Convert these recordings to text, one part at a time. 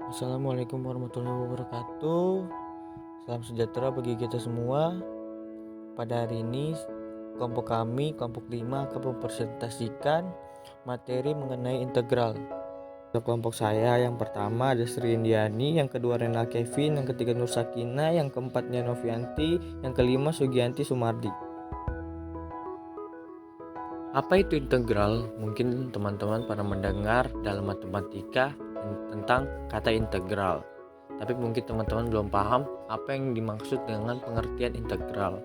Assalamualaikum warahmatullahi wabarakatuh. Salam sejahtera bagi kita semua. Pada hari ini, kelompok kami, kelompok 5, akan mempresentasikan materi mengenai integral. Kelompok saya yang pertama ada Sri Indiani, yang kedua Renal Kevin, yang ketiga Nur Sakina, yang keempat Novianti, yang kelima Sugianti Sumardi. Apa itu integral? Mungkin teman-teman pernah mendengar dalam matematika tentang kata integral. Tapi mungkin teman-teman belum paham apa yang dimaksud dengan pengertian integral.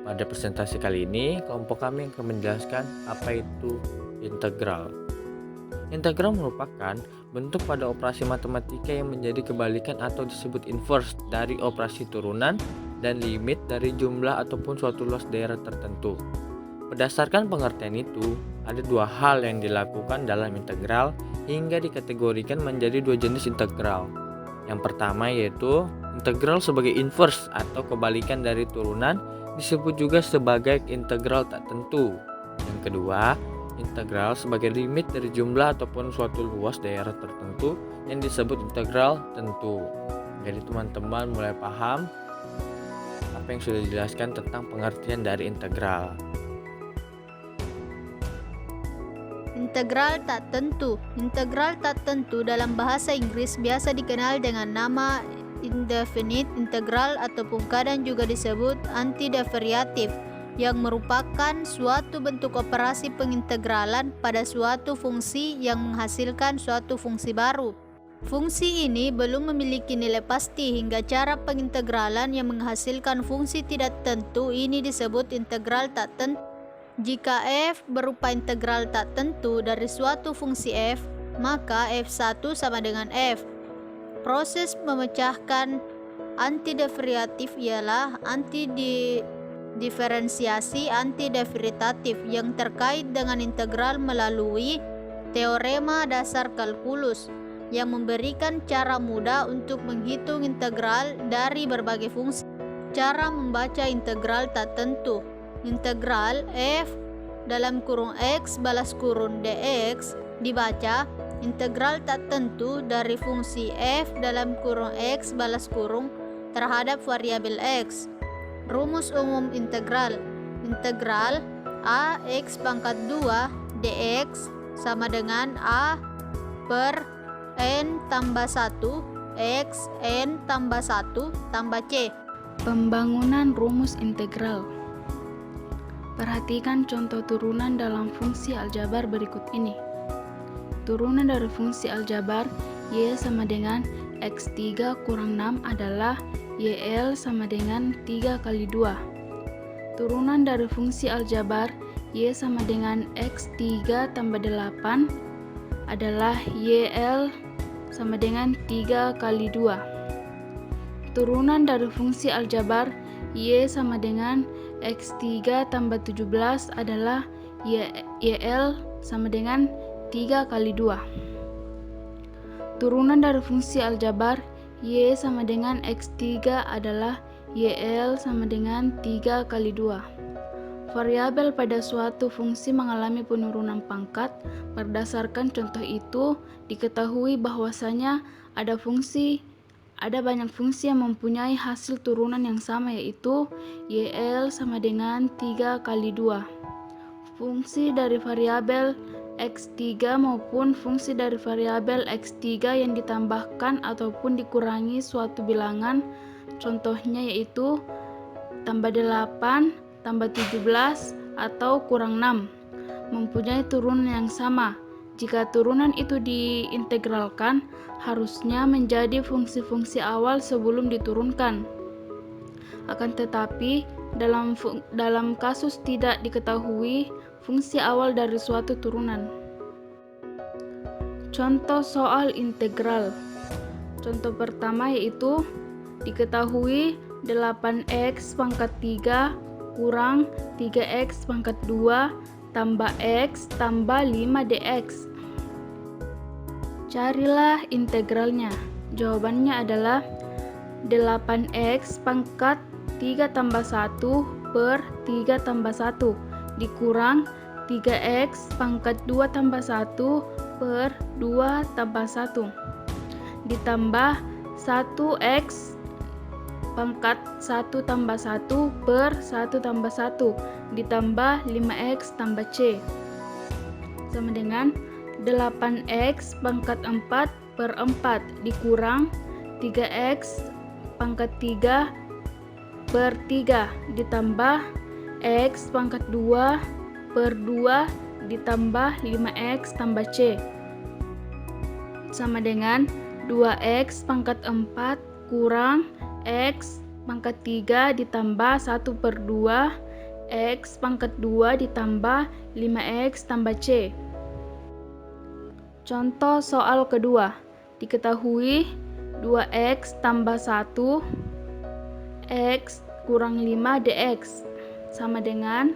Pada presentasi kali ini, kelompok kami akan menjelaskan apa itu integral. Integral merupakan bentuk pada operasi matematika yang menjadi kebalikan atau disebut inverse dari operasi turunan dan limit dari jumlah ataupun suatu luas daerah tertentu. Berdasarkan pengertian itu, ada dua hal yang dilakukan dalam integral hingga dikategorikan menjadi dua jenis integral. Yang pertama yaitu integral sebagai inverse atau kebalikan dari turunan, disebut juga sebagai integral tak tentu. Yang kedua, integral sebagai limit dari jumlah ataupun suatu luas daerah tertentu yang disebut integral tentu. Jadi teman-teman mulai paham apa yang sudah dijelaskan tentang pengertian dari integral. Integral tak tentu. Integral tak tentu dalam bahasa Inggris biasa dikenal dengan nama indefinite integral ataupun kadang juga disebut antidiferiatif, yang merupakan suatu bentuk operasi pengintegralan pada suatu fungsi yang menghasilkan suatu fungsi baru. Fungsi ini belum memiliki nilai pasti hingga cara pengintegralan yang menghasilkan fungsi tidak tentu ini disebut integral tak tentu. Jika f berupa integral tak tentu dari suatu fungsi f, maka f1 sama dengan f. Proses memecahkan antidiferiatif ialah diferensiasi antidiferiatif yang terkait dengan integral melalui teorema dasar kalkulus yang memberikan cara mudah untuk menghitung integral dari berbagai fungsi. Cara membaca integral tak tentu. Integral f dalam kurung x balas kurung dx dibaca integral tak tentu dari fungsi f dalam kurung x balas kurung terhadap variabel x. Rumus umum integral. Integral a x pangkat 2 dx sama dengan a per n tambah 1 x n tambah 1 tambah c. Pembangunan rumus integral. Perhatikan contoh turunan dalam fungsi aljabar berikut ini. Turunan dari fungsi aljabar y sama dengan x3 kurang 6 adalah yl sama dengan 3 kali 2. Turunan dari fungsi aljabar y sama dengan x3 tambah 8 adalah yl sama dengan 3 kali 2. Turunan dari fungsi aljabar y sama dengan x3 tambah 17 adalah yl sama dengan 3 kali 2. Turunan dari fungsi aljabar y sama dengan x3 adalah yl sama dengan 3 kali 2. Variabel pada suatu fungsi mengalami penurunan pangkat. Berdasarkan contoh itu, diketahui bahwasanya ada banyak fungsi yang mempunyai hasil turunan yang sama, yaitu yl sama dengan 3 kali 2. Fungsi dari variabel x3 maupun fungsi dari variabel x3 yang ditambahkan ataupun dikurangi suatu bilangan, contohnya yaitu tambah 8, tambah 17, atau kurang 6, mempunyai turunan yang sama. Jika turunan itu diintegralkan, harusnya menjadi fungsi-fungsi awal sebelum diturunkan. Akan tetapi, dalam kasus tidak diketahui fungsi awal dari suatu turunan. Contoh soal integral. Contoh pertama yaitu diketahui 8x pangkat 3 kurang 3x pangkat 2 tambah x tambah 5 dx. Carilah integralnya. Jawabannya adalah 8x pangkat 3 tambah 1 per 3 tambah 1 dikurang 3x pangkat 2 tambah 1 per 2 tambah 1. ditambah 1x pangkat 1 tambah 1 per 1 tambah 1 ditambah 5x tambah c sama dengan 8x pangkat 4 per 4 dikurang 3x pangkat 3 per 3 ditambah x pangkat 2 per 2 ditambah 5x tambah c sama dengan 2x pangkat 4 kurang x pangkat 3 ditambah 1 per 2 x pangkat 2 ditambah 5x tambah c. Contoh soal kedua, diketahui 2x tambah 1 x kurang 5 dx sama dengan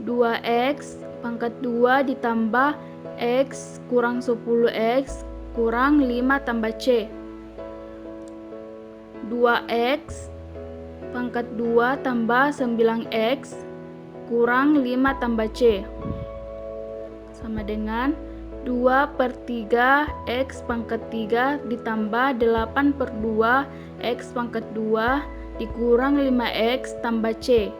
2x pangkat 2 ditambah x kurang 10x kurang 5 tambah c. 2x pangkat 2 tambah 9x kurang 5 tambah c sama dengan 2 per 3 x pangkat 3 ditambah 8 per 2 x pangkat 2 dikurang 5x tambah c.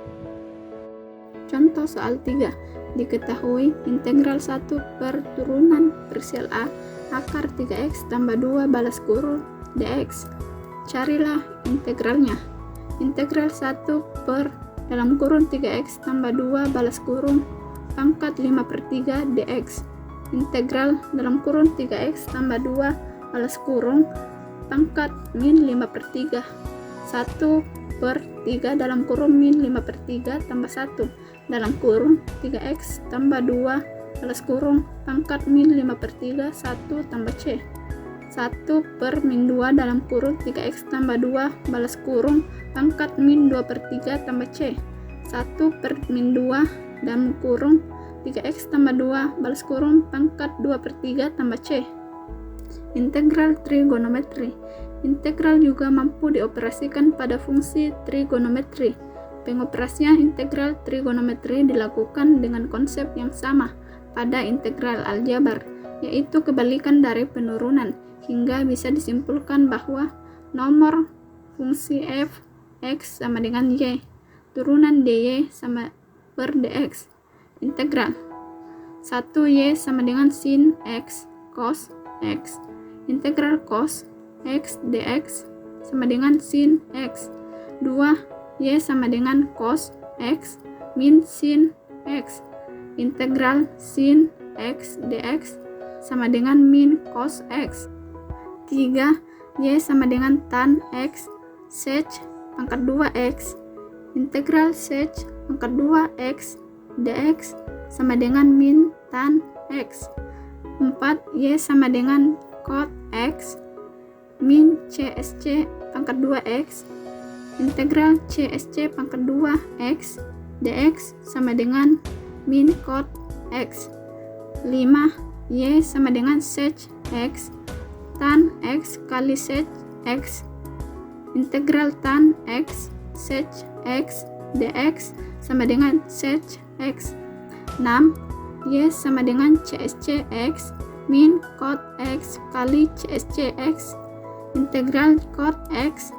Contoh soal 3. Diketahui integral 1 per turunan parsial A akar 3x tambah 2 balas kurung dx. Carilah integralnya. Integral 1 per dalam kurung 3x tambah 2 balas kurung pangkat 5 per 3 dx. Integral dalam kurung 3x tambah 2 balas kurung pangkat min 5 per 3. 1 per 3 dalam kurung min 5 per 3 tambah 1 dalam kurung 3x tambah 2 balas kurung pangkat min 5 per 3 1 tambah c. 1 per min 2 dalam kurung 3x tambah 2 balas kurung pangkat min 2 per 3 tambah c. 1 per min 2 dalam kurung 3x tambah 2 balas kurung pangkat 2 per 3 tambah c. Integral trigonometri. Integral juga mampu dioperasikan pada fungsi trigonometri. Pengoperasian integral trigonometri dilakukan dengan konsep yang sama pada integral aljabar, yaitu kebalikan dari penurunan, hingga bisa disimpulkan bahwa nomor fungsi f x sama dengan y, turunan dy sama per dx. Integral 1y sama dengan sin x cos x. Integral cos x dx sama dengan sin x. 2y sama dengan cos x min sin x. Integral sin x dx sama dengan min cos x. 3y sama dengan tan x sec pangkat 2x. Integral sec pangkat 2x dx sama dengan min tan x. 4y sama dengan cot x min csc pangkat 2x. Integral csc pangkat 2x dx sama dengan min cot x. 5y sama dengan sec x tan x kali sec x. Integral tan x sec x dx sama dengan sec x. 6y sama dengan csc x min cot x kali csc x. Integral cot x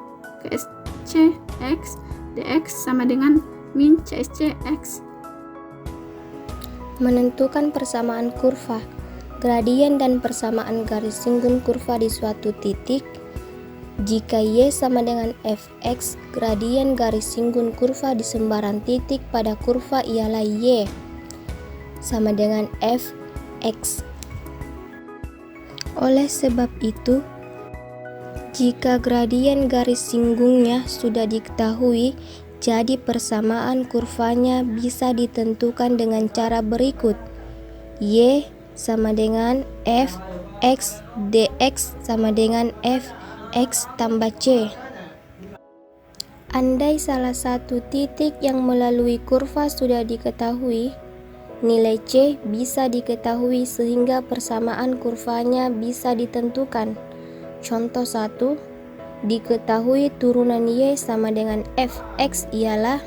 csc x dx sama dengan min csc x. Menentukan persamaan kurva, gradien dan persamaan garis singgun kurva di suatu titik. Jika y sama dengan fx, gradien garis singgun kurva di sembarang titik pada kurva ialah y sama dengan fx. Oleh sebab itu, jika gradien garis singgungnya sudah diketahui, jadi persamaan kurvanya bisa ditentukan dengan cara berikut. Y sama dengan fx dx sama dengan fx tambah c. Andai salah satu titik yang melalui kurva sudah diketahui, nilai c bisa diketahui sehingga persamaan kurvanya bisa ditentukan. Contoh 1, diketahui turunan y sama dengan fx ialah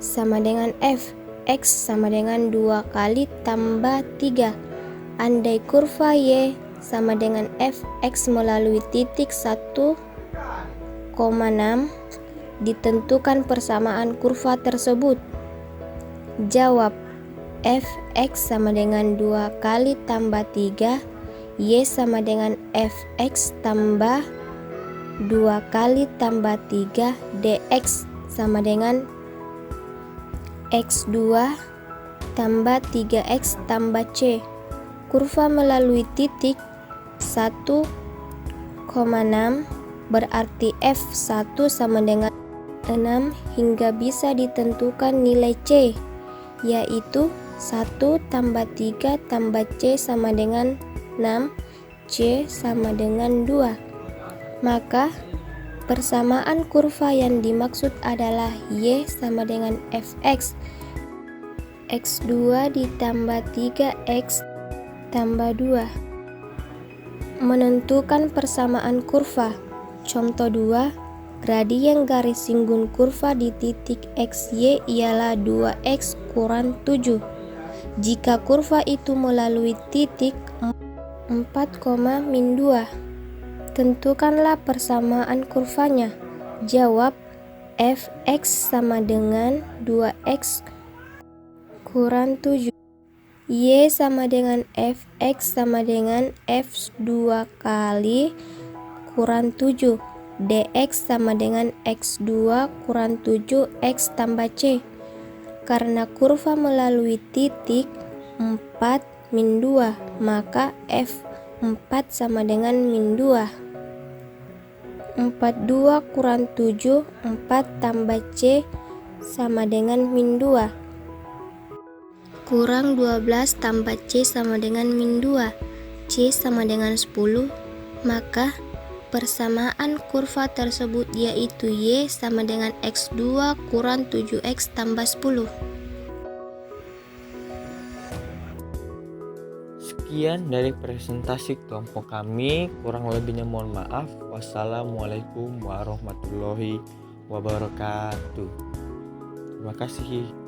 sama dengan fx sama dengan 2 kali tambah 3. Andai kurva y sama dengan fx melalui titik 1,6 ditentukan persamaan kurva tersebut. Jawab, fx sama dengan 2 kali tambah 3, y sama dengan fx tambah 2 kali tambah 3, dx sama dengan x2 tambah 3x tambah c. Kurva melalui titik 1,6 berarti f1 sama dengan 6 hingga bisa ditentukan nilai c, yaitu 1 tambah 3 tambah c sama dengan 6, c sama dengan 2. Maka persamaan kurva yang dimaksud adalah y sama dengan fx, x2 ditambah 3x tambah 2. Menentukan persamaan kurva. Contoh 2, gradien garis singgun kurva di titik xy ialah 2x kurang 7. Jika kurva itu melalui titik 4, min 2, tentukanlah persamaan kurvanya. Jawab, fx sama dengan 2x kurang 7. Y sama dengan fx sama dengan f2 kali kurang 7. dx sama dengan x2 kurang 7x tambah c. Karena kurva melalui titik 4 min 2, maka f4 sama dengan min 2. 42 kurang 7, 4 tambah c sama dengan min 2. Kurang 12 tambah c sama dengan min 2, c sama dengan 10, maka persamaan kurva tersebut yaitu y sama dengan x2 kurang 7x tambah 10. Sekian dari presentasi kelompok kami, kurang lebihnya mohon maaf. Wassalamualaikum warahmatullahi wabarakatuh. Terima kasih.